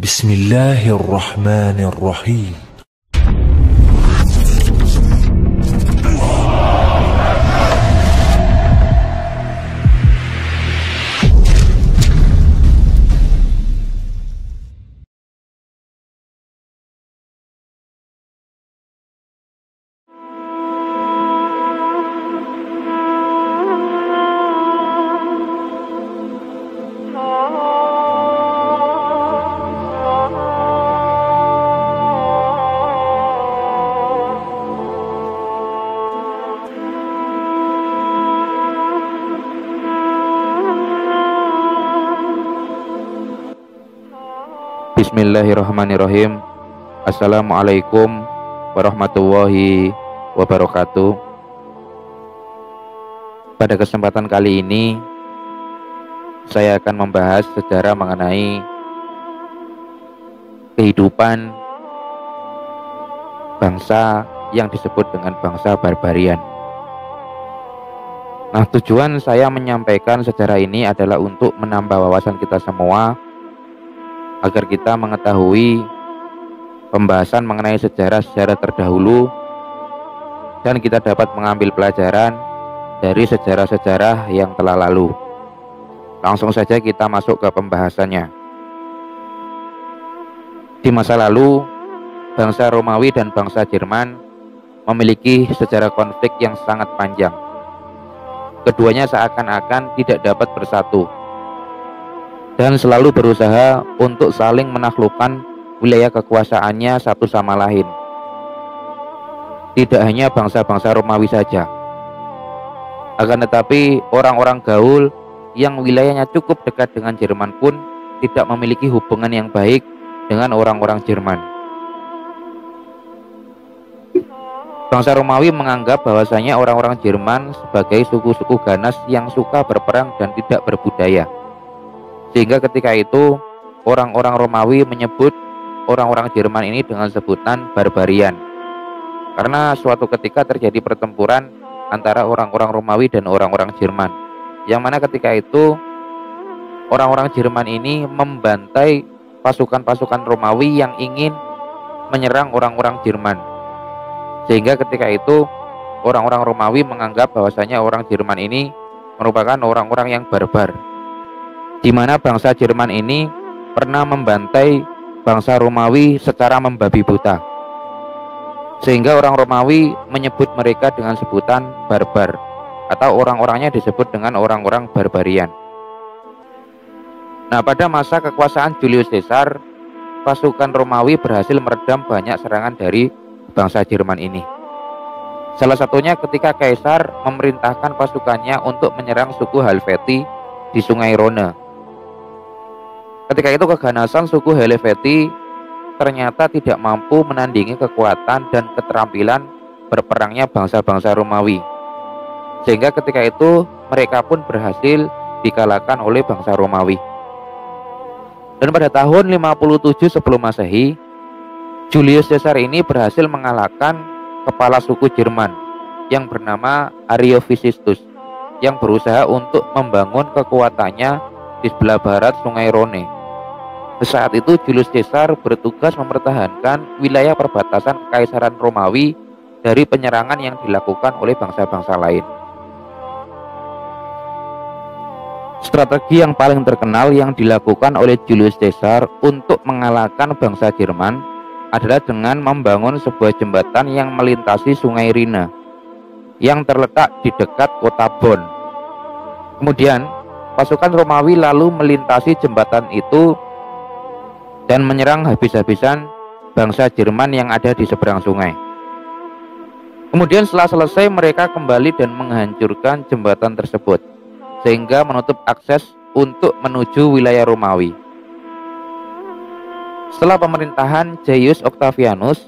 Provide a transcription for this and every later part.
Bismillahirrahmanirrahim. Bismillahirrahmanirrahim. Assalamualaikum warahmatullahi wabarakatuh. Pada kesempatan kali ini saya akan membahas sejarah mengenai kehidupan bangsa yang disebut dengan bangsa barbarian. Nah, tujuan saya menyampaikan sejarah ini adalah untuk menambah wawasan kita semua agar kita mengetahui pembahasan mengenai sejarah-sejarah terdahulu dan kita dapat mengambil pelajaran dari sejarah-sejarah yang telah lalu. Langsung saja kita masuk ke pembahasannya. Di masa lalu, bangsa Romawi dan bangsa Jerman memiliki sejarah konflik yang sangat panjang. Keduanya seakan-akan tidak dapat bersatu dan selalu berusaha untuk saling menaklukkan wilayah kekuasaannya satu sama lain. Tidak hanya bangsa-bangsa Romawi saja, akan tetapi orang-orang gaul yang wilayahnya cukup dekat dengan Jerman pun tidak memiliki hubungan yang baik dengan orang-orang Jerman. Bangsa Romawi menganggap bahwasanya orang-orang Jerman sebagai suku-suku ganas yang suka berperang dan tidak berbudaya. Sehingga ketika itu orang-orang Romawi menyebut orang-orang Jerman ini dengan sebutan barbarian. Karena suatu ketika terjadi pertempuran antara orang-orang Romawi dan orang-orang Jerman, yang mana ketika itu orang-orang Jerman ini membantai pasukan-pasukan Romawi yang ingin menyerang orang-orang Jerman. Sehingga ketika itu orang-orang Romawi menganggap bahwasanya orang Jerman ini merupakan orang-orang yang barbar, di mana bangsa Jerman ini pernah membantai bangsa Romawi secara membabi buta, sehingga orang Romawi menyebut mereka dengan sebutan barbar, atau orang-orangnya disebut dengan orang-orang barbarian. Nah, pada masa kekuasaan Julius Caesar, pasukan Romawi berhasil meredam banyak serangan dari bangsa Jerman ini. Salah satunya ketika Kaisar memerintahkan pasukannya untuk menyerang suku Helvetii di Sungai Rhone. Ketika itu keganasan suku Helvetii ternyata tidak mampu menandingi kekuatan dan keterampilan berperangnya bangsa-bangsa Romawi. Sehingga ketika itu mereka pun berhasil dikalahkan oleh bangsa Romawi. Dan pada tahun 57 sebelum Masehi, Julius Caesar ini berhasil mengalahkan kepala suku Jerman yang bernama Ariovistus, yang berusaha untuk membangun kekuatannya di sebelah barat Sungai Rhone. Saat itu Julius Caesar bertugas mempertahankan wilayah perbatasan Kekaisaran Romawi dari penyerangan yang dilakukan oleh bangsa-bangsa lain. Strategi yang paling terkenal yang dilakukan oleh Julius Caesar untuk mengalahkan bangsa Jerman adalah dengan membangun sebuah jembatan yang melintasi Sungai Rhine yang terletak di dekat kota Bonn. Kemudian pasukan Romawi lalu melintasi jembatan itu dan menyerang habis-habisan bangsa Jerman yang ada di seberang sungai. Kemudian setelah selesai, mereka kembali dan menghancurkan jembatan tersebut, sehingga menutup akses untuk menuju wilayah Romawi. Setelah pemerintahan Gaius Octavianus,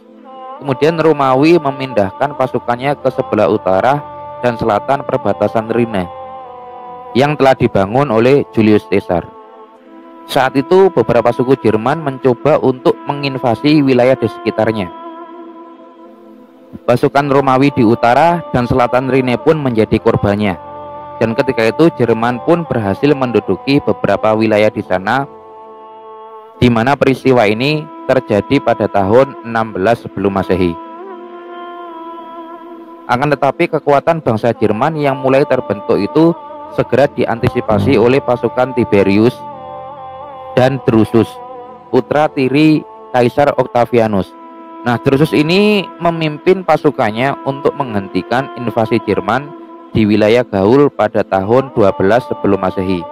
kemudian Romawi memindahkan pasukannya ke sebelah utara dan selatan perbatasan Rhine yang telah dibangun oleh Julius Caesar. Saat itu beberapa suku Jerman mencoba untuk menginvasi wilayah di sekitarnya. Pasukan Romawi di utara dan selatan Rhine pun menjadi korbannya. Dan ketika itu Jerman pun berhasil menduduki beberapa wilayah di sana, di mana peristiwa ini terjadi pada tahun 16 sebelum Masehi. Akan tetapi kekuatan bangsa Jerman yang mulai terbentuk itu segera diantisipasi oleh pasukan Tiberius dan Drusus, putra tiri Kaisar Octavianus. Nah, Drusus ini memimpin pasukannya untuk menghentikan invasi Jerman di wilayah Gaul pada tahun 12 sebelum Masehi.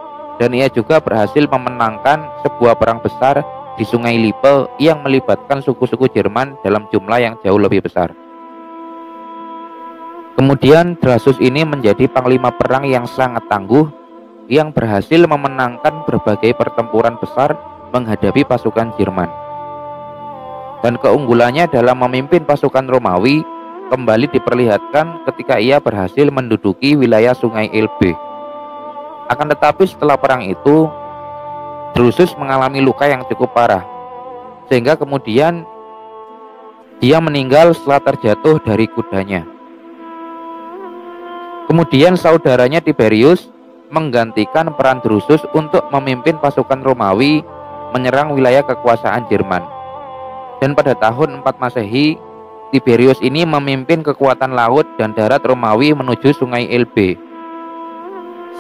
Dan ia juga berhasil memenangkan sebuah perang besar di Sungai Lippe yang melibatkan suku-suku Jerman dalam jumlah yang jauh lebih besar. Kemudian Drusus ini menjadi panglima perang yang sangat tangguh yang berhasil memenangkan berbagai pertempuran besar menghadapi pasukan Jerman. Dan keunggulannya dalam memimpin pasukan Romawi kembali diperlihatkan ketika ia berhasil menduduki wilayah Sungai Elbe. Akan tetapi setelah perang itu, Drusus mengalami luka yang cukup parah, sehingga kemudian dia meninggal setelah terjatuh dari kudanya. Kemudian saudaranya Tiberius menggantikan peran Drusus untuk memimpin pasukan Romawi menyerang wilayah kekuasaan Jerman. Dan pada tahun 4 Masehi, Tiberius ini memimpin kekuatan laut dan darat Romawi menuju Sungai Elbe.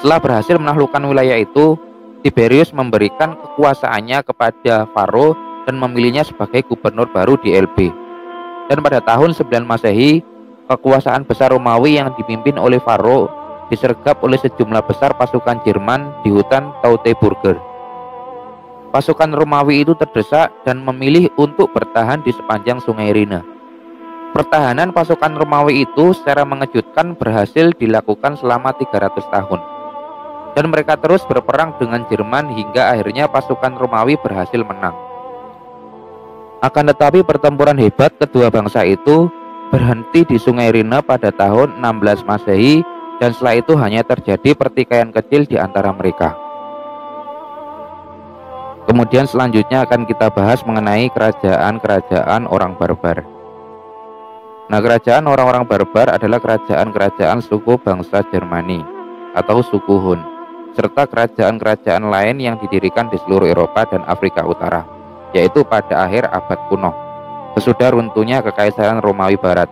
Setelah berhasil menaklukkan wilayah itu, Tiberius memberikan kekuasaannya kepada Faro dan memilihnya sebagai gubernur baru di Elbe. Dan pada tahun 9 Masehi, kekuasaan besar Romawi yang dipimpin oleh Faro disergap oleh sejumlah besar pasukan Jerman di hutan Teutoburger. Pasukan Romawi itu terdesak dan memilih untuk bertahan di sepanjang Sungai Rhine. Pertahanan pasukan Romawi itu secara mengejutkan berhasil dilakukan selama 300 tahun. Dan mereka terus berperang dengan Jerman hingga akhirnya pasukan Romawi berhasil menang. Akan tetapi pertempuran hebat kedua bangsa itu berhenti di Sungai Rhine pada tahun 16 Masehi dan setelah itu hanya terjadi pertikaian kecil di antara mereka. Kemudian selanjutnya akan kita bahas mengenai kerajaan-kerajaan orang barbar. Nah, kerajaan orang-orang barbar adalah kerajaan-kerajaan suku bangsa Jermani atau suku Hun, serta kerajaan-kerajaan lain yang didirikan di seluruh Eropa dan Afrika Utara, yaitu pada akhir abad kuno, sesudah runtuhnya Kekaisaran Romawi Barat.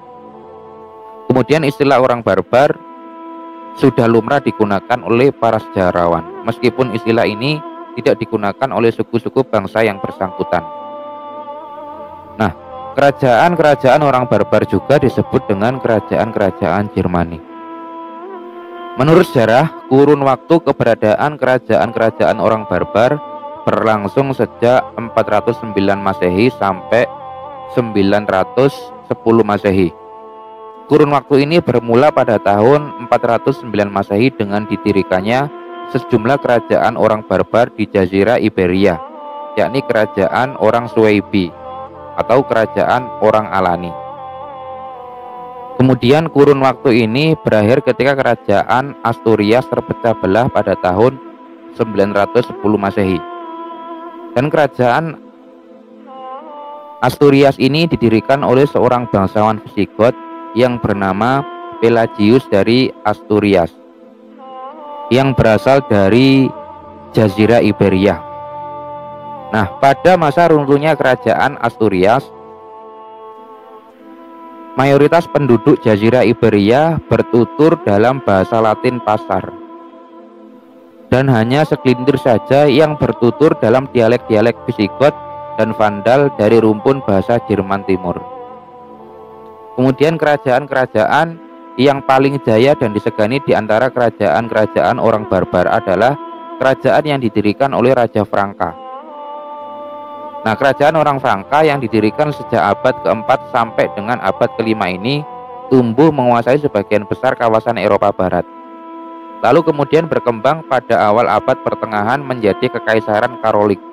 Kemudian istilah orang barbar sudah lumrah digunakan oleh para sejarawan, meskipun istilah ini tidak digunakan oleh suku-suku bangsa yang bersangkutan. Nah, kerajaan-kerajaan orang barbar juga disebut dengan kerajaan-kerajaan Jermani. Menurut sejarah, kurun waktu keberadaan kerajaan-kerajaan orang barbar berlangsung sejak 409 Masehi sampai 910 Masehi. Kurun waktu ini bermula pada tahun 409 Masehi dengan didirikannya sejumlah kerajaan orang barbar di Jazirah Iberia, yakni kerajaan orang Suebi atau kerajaan orang Alani. Kemudian kurun waktu ini berakhir ketika kerajaan Asturias terpecah belah pada tahun 910 Masehi. Dan kerajaan Asturias ini didirikan oleh seorang bangsawan Visigot yang bernama Pelagius dari Asturias, yang berasal dari Jazirah Iberia. Nah, pada masa runtuhnya kerajaan Asturias, mayoritas penduduk Jazirah Iberia bertutur dalam bahasa Latin Pasar, dan hanya segelintir saja yang bertutur dalam dialek-dialek Visigot dan Vandal dari rumpun bahasa Jerman Timur. Kemudian kerajaan-kerajaan yang paling jaya dan disegani di antara kerajaan-kerajaan orang barbar adalah kerajaan yang didirikan oleh Raja Franka. Nah, kerajaan orang Franka yang didirikan sejak abad keempat sampai dengan abad kelima ini tumbuh menguasai sebagian besar kawasan Eropa Barat. Lalu kemudian berkembang pada awal abad pertengahan menjadi Kekaisaran Katolik,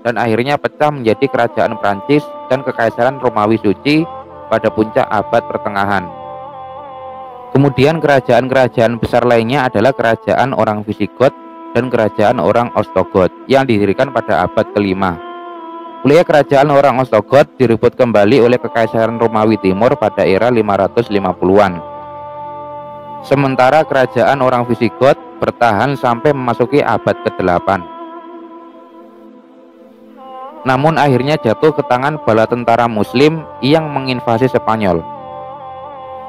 dan akhirnya pecah menjadi Kerajaan Prancis dan Kekaisaran Romawi Suci pada puncak abad pertengahan. Kemudian kerajaan-kerajaan besar lainnya adalah kerajaan orang Visigot dan kerajaan orang Ostrogoth yang didirikan pada abad kelima. Wilayah kerajaan orang Ostrogoth direbut kembali oleh Kekaisaran Romawi Timur pada era 550-an. Sementara kerajaan orang Visigot bertahan sampai memasuki abad ke-8. namun akhirnya jatuh ke tangan bala tentara Muslim yang menginvasi Spanyol,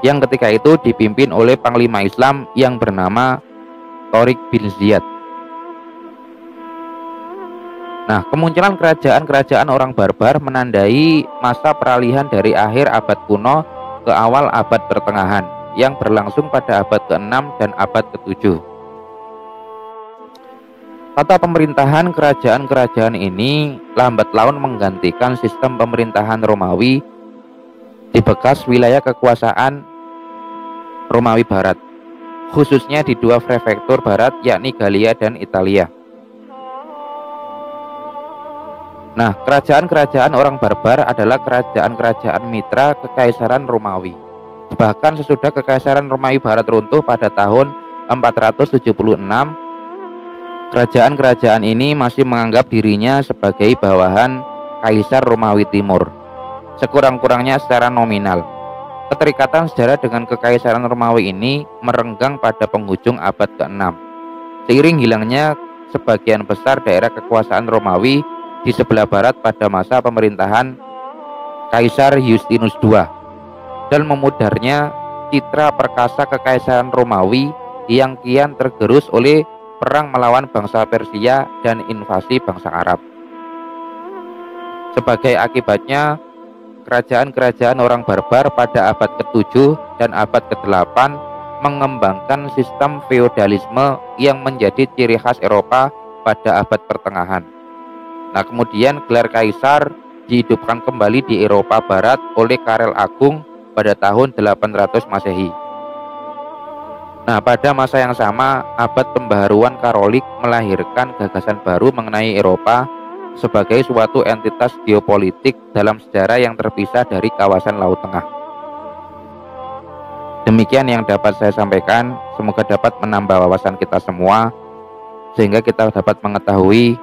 yang ketika itu dipimpin oleh panglima Islam yang bernama Tariq bin Ziyad. Nah, kemunculan kerajaan-kerajaan orang barbar menandai masa peralihan dari akhir abad kuno ke awal abad pertengahan yang berlangsung pada abad ke-6 dan abad ke-7. Tata pemerintahan kerajaan-kerajaan ini lambat laun menggantikan sistem pemerintahan Romawi di bekas wilayah kekuasaan Romawi Barat, khususnya di dua prefektur barat yakni Galia dan Italia. Nah, kerajaan-kerajaan orang barbar adalah kerajaan-kerajaan mitra Kekaisaran Romawi. Bahkan sesudah Kekaisaran Romawi Barat runtuh pada tahun 476, kerajaan-kerajaan ini masih menganggap dirinya sebagai bawahan Kaisar Romawi Timur, sekurang-kurangnya secara nominal. Keterikatan sejarah dengan Kekaisaran Romawi ini merenggang pada penghujung abad ke-6. Seiring hilangnya sebagian besar daerah kekuasaan Romawi di sebelah barat pada masa pemerintahan Kaisar Justinus II dan memudarnya citra perkasa Kekaisaran Romawi yang kian tergerus oleh perang melawan bangsa Persia dan invasi bangsa Arab. Sebagai akibatnya, kerajaan-kerajaan orang barbar pada abad ke-7 dan abad ke-8 mengembangkan sistem feodalisme yang menjadi ciri khas Eropa pada abad pertengahan. Nah, kemudian gelar kaisar dihidupkan kembali di Eropa Barat oleh Karel Agung pada tahun 800 Masehi. Nah, pada masa yang sama, abad pembaharuan Katolik melahirkan gagasan baru mengenai Eropa sebagai suatu entitas geopolitik dalam sejarah yang terpisah dari kawasan Laut Tengah. Demikian yang dapat saya sampaikan, semoga dapat menambah wawasan kita semua, sehingga kita dapat mengetahui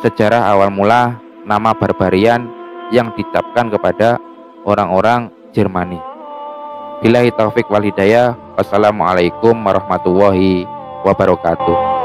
sejarah awal mula nama Barbarian yang dicapkan kepada orang-orang Jermani. Billahi taufik wal hidayah. Wassalamualaikum warahmatullahi wabarakatuh.